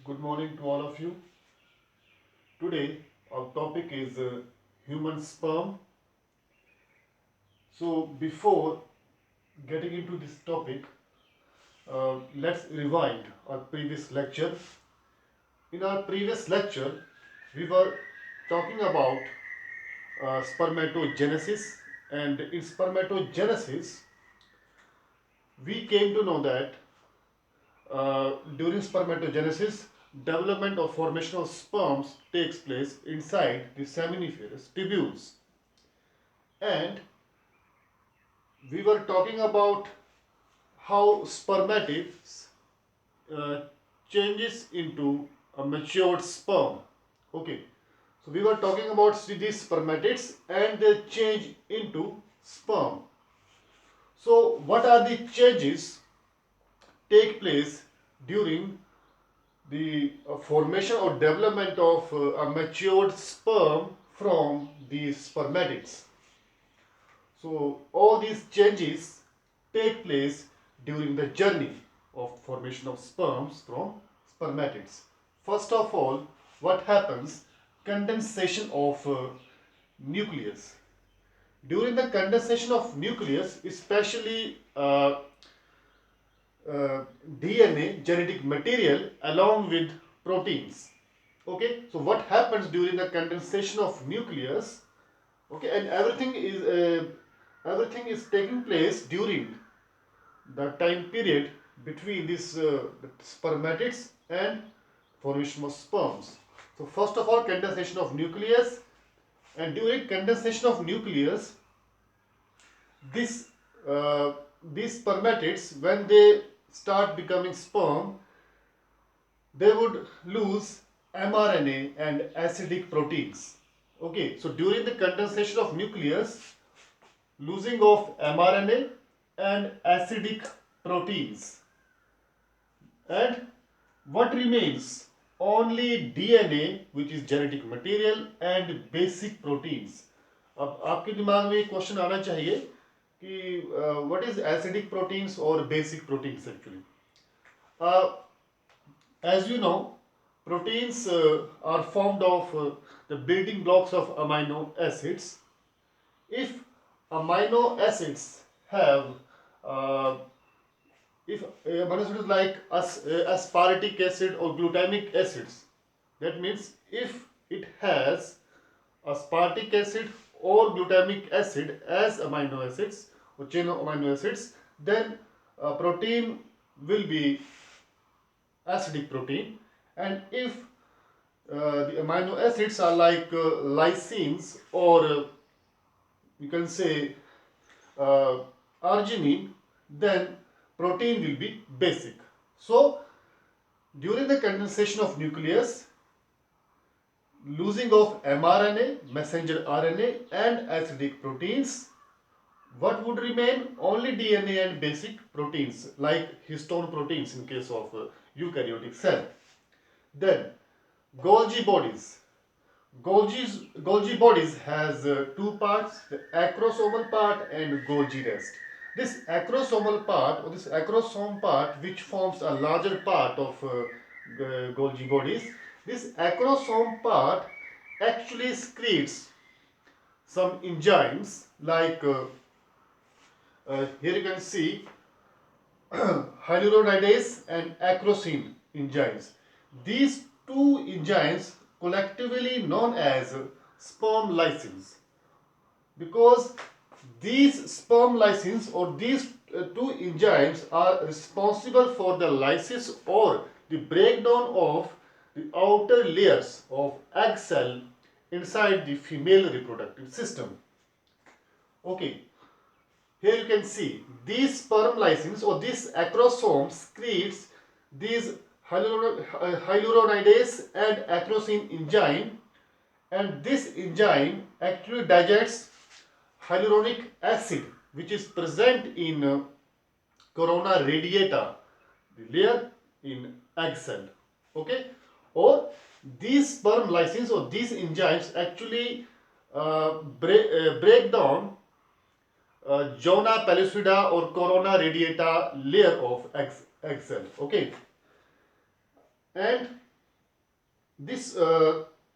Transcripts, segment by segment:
Good morning to all of you. Today our topic is human sperm. So before getting into this topic, let's rewind our previous lecture. In our previous lecture, we were talking about spermatogenesis, and in spermatogenesis, we came to know that during spermatogenesis, development or formation of sperms takes place inside the seminiferous tubules. And we were talking about how spermatids uh, changes into a matured sperm. Okay, so we were talking about these spermatids and they change into sperm. So what are the changes take place during the formation or development of a matured sperm from these spermatids? So all these changes take place during the journey of formation of sperms from spermatids. First of all, what happens? Condensation of nucleus. During the condensation of nucleus, especially DNA, genetic material, along with proteins. Okay, so what happens during the condensation of nucleus? Okay, and everything is taking place during the time period between these spermatids and formation of sperms. So first of all, condensation of nucleus, and during condensation of nucleus, this these spermatids, when they start becoming sperm, they would lose mRNA and acidic proteins. Okay, so during the condensation of nucleus, losing of mRNA and acidic proteins, and what remains? Only DNA, which is genetic material, and basic proteins. अब आपके दिमाग में एक question आना चाहिए कि what is acidic proteins or basic proteins actually? Uh, as you know, proteins are formed of the building blocks of amino acids. If amino acids have if amino acids like aspartic acid or glutamic acids, that means if it has aspartic acid or glutamic acid as amino acids or chain of amino acids, then protein will be acidic protein. And if the amino acids are like lysines or you can say arginine, then protein will be basic. So during the condensation of nucleus, losing of mRNA, messenger RNA and acidic proteins, what would remain? Only DNA and basic proteins like histone proteins in case of eukaryotic cell. Then Golgi bodies. Golgi bodies has two parts, the acrosomal part and Golgi rest. This acrosomal part or this acrosome part, which forms a larger part of Golgi bodies, this acrosome part actually secretes some enzymes like here you can see hyaluronidase and acrosine enzymes. These two enzymes collectively known as sperm lysins, because these sperm lysins or these two enzymes are responsible for the lysis or the breakdown of the outer layers of egg cell inside the female reproductive system. Okay, here you can see these sperm lysins or this acrosome secretes these hyaluronidase and acrosine enzyme, and this enzyme actually digests hyaluronic acid which is present in corona radiata, the layer in egg cell. Okay, or these sperm lysins or these enzymes actually break down Zona pellucida or corona radiata layer of egg cell. Okay, and This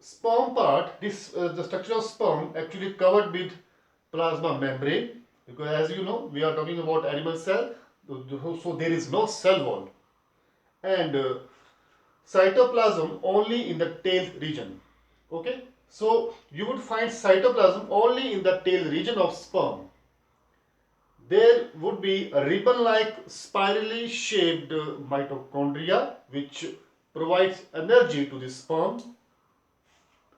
sperm part, the structure of sperm actually covered with plasma membrane, because as you know we are talking about animal cell, so there is no cell wall, and cytoplasm only in the tail region. Okay, so you would find cytoplasm only in the tail region of sperm. There would be a ribbon-like spirally shaped mitochondria which provides energy to the sperm,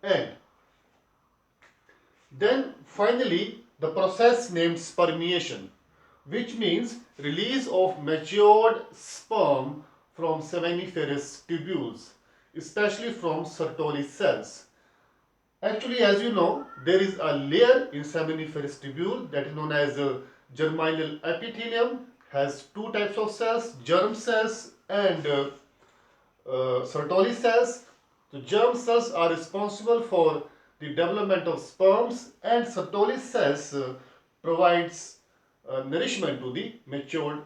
and then finally the process named spermiation, which means release of matured sperm from seminiferous tubules, especially from Sertoli cells. Actually, as you know, there is a layer in seminiferous tubule that is known as germinal epithelium, has two types of cells, germ cells and Sertoli cells. The germ cells are responsible for the development of sperms, and Sertoli cells provides nourishment to the matured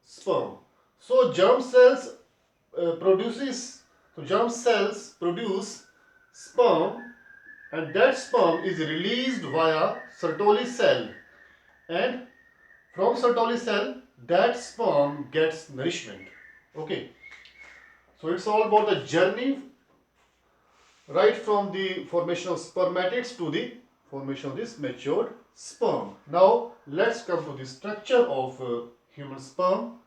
sperm. So germ cells produce sperm, and that sperm is released via Sertoli cell, and from Sertoli cell that sperm gets nourishment. Okay, so it's all about the journey right from the formation of spermatids to the formation of this matured sperm. Now let's come to the structure of human sperm.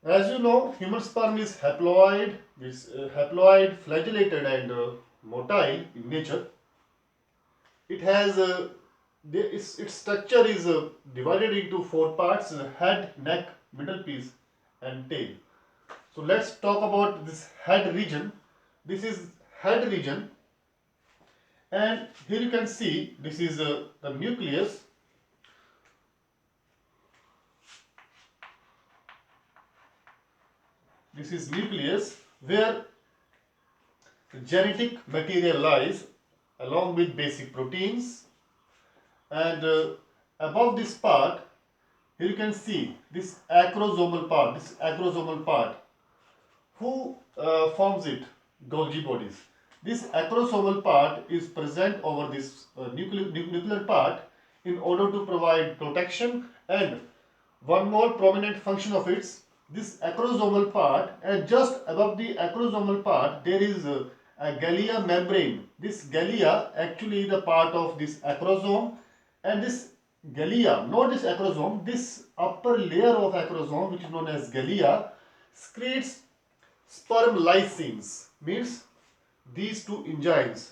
As you know, human sperm is haploid, flagellated and motile in nature. It has its structure is divided into four parts: head, neck, middle piece and tail. So let's talk about this head region. This is head region, and here you can see this is the nucleus. This is nucleus where the genetic material lies along with basic proteins, and above this part here you can see this acrosomal part. Who forms it? Golgi bodies. This acrosomal part is present over this nuclear part in order to provide protection, and one more prominent function of its, this acrosomal part, and just above the acrosomal part there is a gallia membrane. This gallia actually is the part of this acrosome, and this gallia, not this acrosome, this upper layer of acrosome which is known as gallia secretes sperm lysines, means these two enzymes,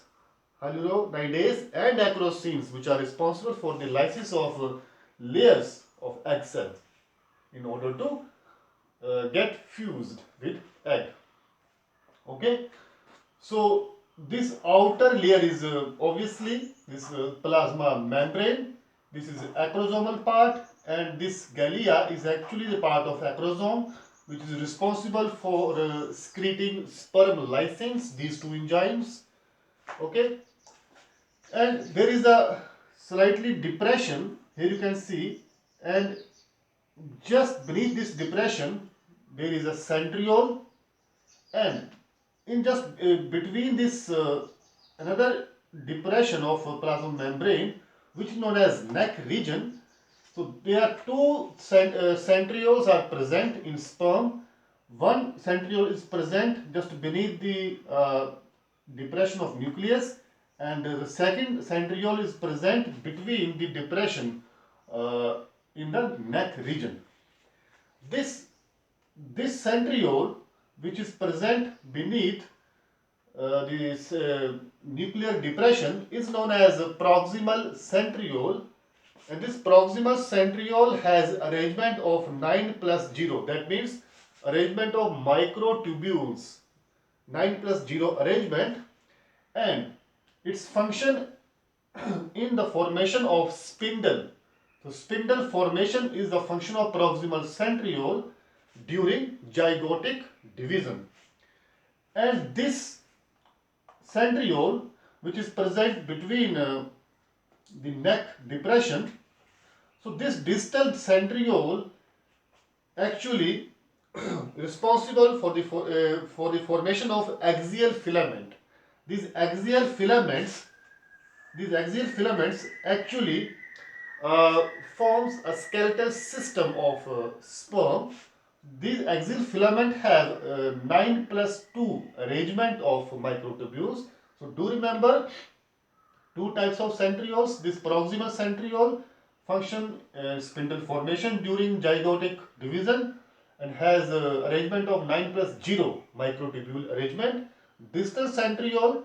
hyaluronidase and acrosines, which are responsible for the lysis of layers of egg cells in order to get fused with egg. Okay, so this outer layer is obviously this plasma membrane. This is acrosomal part, and this gallia is actually the part of acrosome which is responsible for secreting sperm lysins, these two enzymes. Okay, and there is a slightly depression here you can see, and just beneath this depression there is a centriole, and in just between this another depression of plasma membrane which is known as neck region. So there are two centrioles are present in sperm. One centriole is present just beneath the depression of nucleus, and the second centriole is present between the depression in the neck region. This centriole which is present beneath this nuclear depression is known as a proximal centriole, and this proximal centriole has arrangement of 9 plus 0. That means arrangement of microtubules, 9 plus 0 arrangement, and its function in the formation of spindle. So spindle formation is the function of proximal centriole during zygotic division. And this centriole which is present between the neck depression, so this distal centriole actually responsible for the formation of axial filament. These axial filaments, actually forms a skeletal system of sperm. These axial filament have 9 plus 2 arrangement of microtubules. So do remember two types of centrioles. This proximal centriole function spindle formation during zygotic division and has arrangement of 9 plus 0 microtubule arrangement. Distal centriole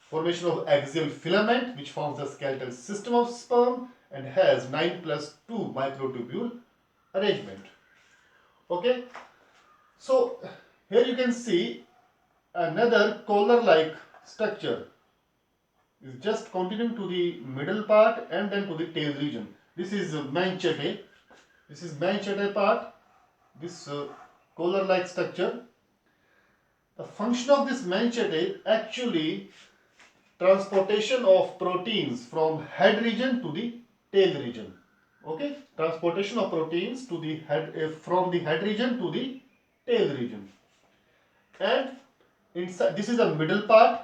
formation of axial filament which forms the skeletal system of sperm and has 9 plus 2 microtubule arrangement. Okay, so here you can see another collar like structure is just continuing to the middle part and then to the tail region. This is manchete. This is manchete part. This collar like structure. The function of this manchete actually transportation of proteins from head region to the tail region. Okay, transportation of proteins to the head from the head region to the tail region. And inside, this is a middle part.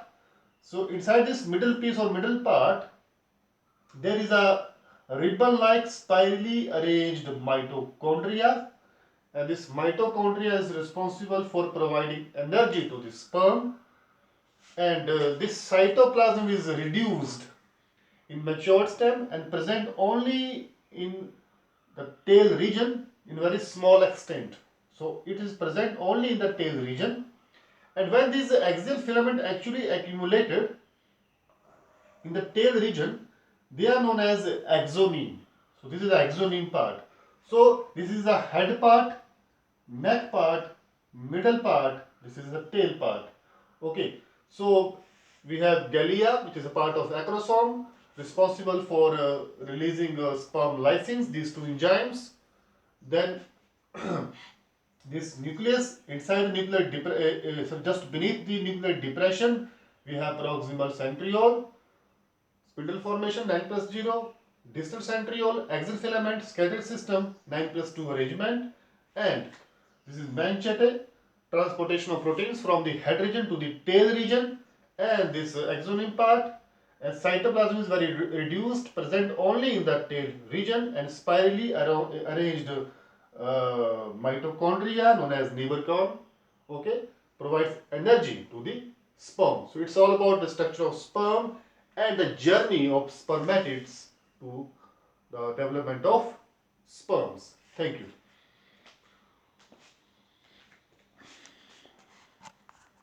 So inside this middle piece or middle part, there is a ribbon-like spirally arranged mitochondria, and this mitochondria is responsible for providing energy to the sperm, and this cytoplasm is reduced in matured stem and present only in the tail region in very small extent. So it is present only in the tail region, and when these axial filament actually accumulated in the tail region, they are known as axoneme. So this is the axoneme part. So this is the head part, neck part, middle part, this is the tail part. Okay, so we have galea, which is a part of acrosome, responsible for releasing sperm lysins, these two enzymes. Then this nucleus, inside the nuclear so just beneath the nuclear depression, we have proximal centriole, spindle formation 9 plus 0, distal centriole, axial filament, skeletal system 9 plus 2 arrangement, and this is manchete, transportation of proteins from the head region to the tail region, and this axoneme part, and cytoplasm is very reduced, present only in the tail region, and spirally arranged mitochondria known as Niebuhr, okay, provides energy to the sperm. So it's all about the structure of sperm and the journey of spermatids to the development of sperms. Thank you.